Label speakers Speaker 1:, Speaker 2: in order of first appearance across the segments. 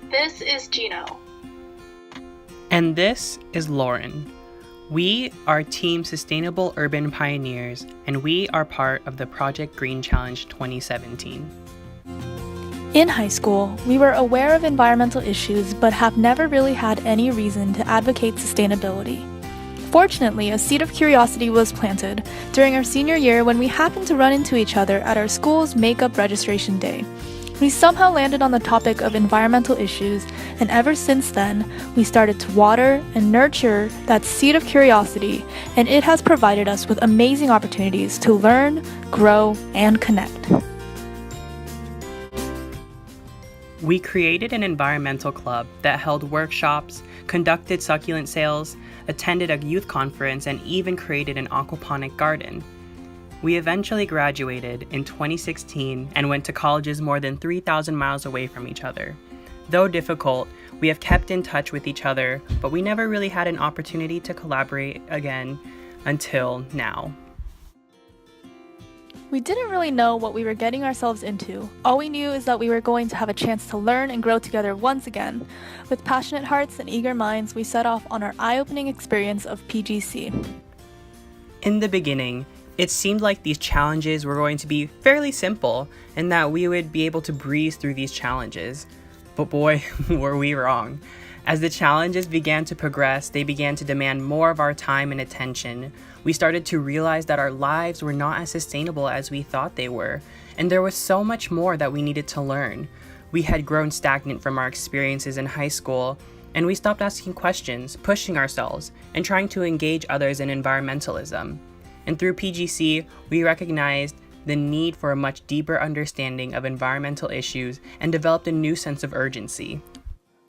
Speaker 1: This is Gino.
Speaker 2: And this is Lauren. We are Team Sustainable Urban Pioneers, and we are part of the Project Green Challenge 2017.
Speaker 3: In high school, we were aware of environmental issues but have never really had any reason to advocate sustainability. Fortunately, a seed of curiosity was planted during our senior year when we happened to run into each other at our school's makeup registration day. We somehow landed on the topic of environmental issues, and ever since then, we started to water and nurture that seed of curiosity, and it has provided us with amazing opportunities to learn, grow, and connect.
Speaker 2: We created an environmental club that held workshops, conducted succulent sales, attended a youth conference, and even created an aquaponic garden. We eventually graduated in 2016 and went to colleges more than 3,000 miles away from each other. Though difficult, we have kept in touch with each other, but we never really had an opportunity to collaborate again until now.
Speaker 3: We didn't really know what we were getting ourselves into. All we knew is that we were going to have a chance to learn and grow together once again. With passionate hearts and eager minds, we set off on our eye-opening experience of PGC.
Speaker 2: In the beginning, it seemed like these challenges were going to be fairly simple and that we would be able to breeze through these challenges. But boy, were we wrong. As the challenges began to progress, they began to demand more of our time and attention. We started to realize that our lives were not as sustainable as we thought they were, and there was so much more that we needed to learn. We had grown stagnant from our experiences in high school, and we stopped asking questions, pushing ourselves, and trying to engage others in environmentalism. And through PGC, we recognized the need for a much deeper understanding of environmental issues and developed a new sense of urgency.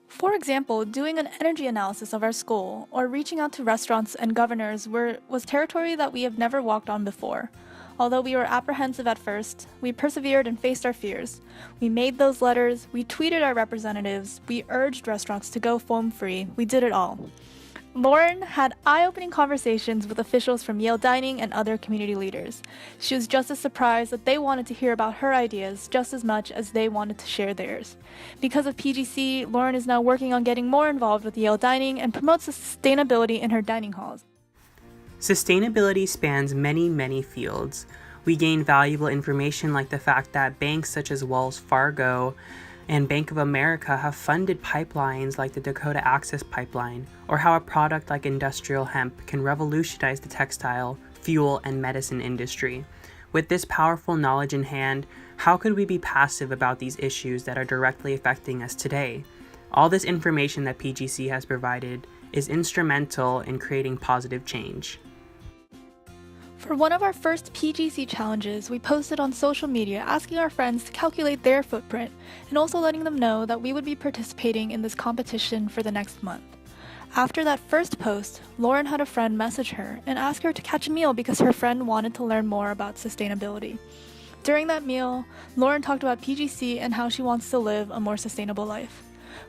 Speaker 3: For example, doing an energy analysis of our school or reaching out to restaurants and governors was territory that we have never walked on before. Although we were apprehensive at first, we persevered and faced our fears. We made those letters, we tweeted our representatives, we urged restaurants to go foam-free, we did it all. Lauren had eye-opening conversations with officials from Yale Dining and other community leaders. She was just as surprised that they wanted to hear about her ideas just as much as they wanted to share theirs. Because of PGC, Lauren is now working on getting more involved with Yale Dining and promotes sustainability in her dining halls.
Speaker 2: Sustainability spans many fields. We gain valuable information like the fact that banks such as Wells Fargo and Bank of America have funded pipelines like the Dakota Access Pipeline, or how a product like industrial hemp can revolutionize the textile, fuel, and medicine industry. With this powerful knowledge in hand, how could we be passive about these issues that are directly affecting us today? All this information that PGC has provided is instrumental in creating positive change.
Speaker 3: For one of our first PGC challenges, we posted on social media asking our friends to calculate their footprint and also letting them know that we would be participating in this competition for the next month. After that first post, Lauren had a friend message her and ask her to catch a meal because her friend wanted to learn more about sustainability. During that meal, Lauren talked about PGC and how she wants to live a more sustainable life.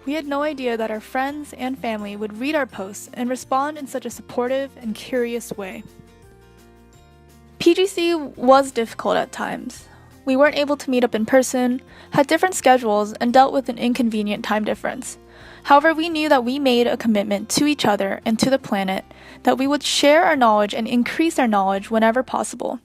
Speaker 3: We had no idea that our friends and family would read our posts and respond in such a supportive and curious way. PGC was difficult at times. We weren't able to meet up in person, had different schedules, and dealt with an inconvenient time difference. However, we knew that we made a commitment to each other and to the planet that we would share our knowledge and increase our knowledge whenever possible,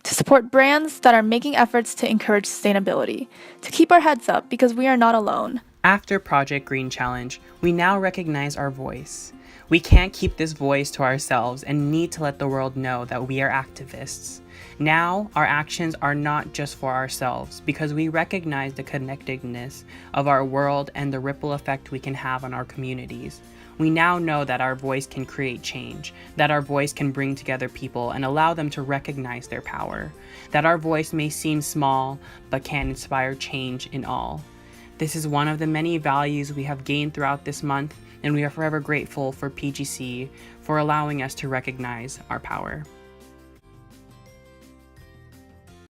Speaker 3: to support brands that are making efforts to encourage sustainability, to keep our heads up because we are not alone.
Speaker 2: After Project Green Challenge, we now recognize our voice. We can't keep this voice to ourselves and need to let the world know that we are activists. Now, our actions are not just for ourselves because we recognize the connectedness of our world and the ripple effect we can have on our communities. We now know that our voice can create change, that our voice can bring together people and allow them to recognize their power, that our voice may seem small but can inspire change in all. This is one of the many values we have gained throughout this month, and we are forever grateful for PGC for allowing us to recognize our power.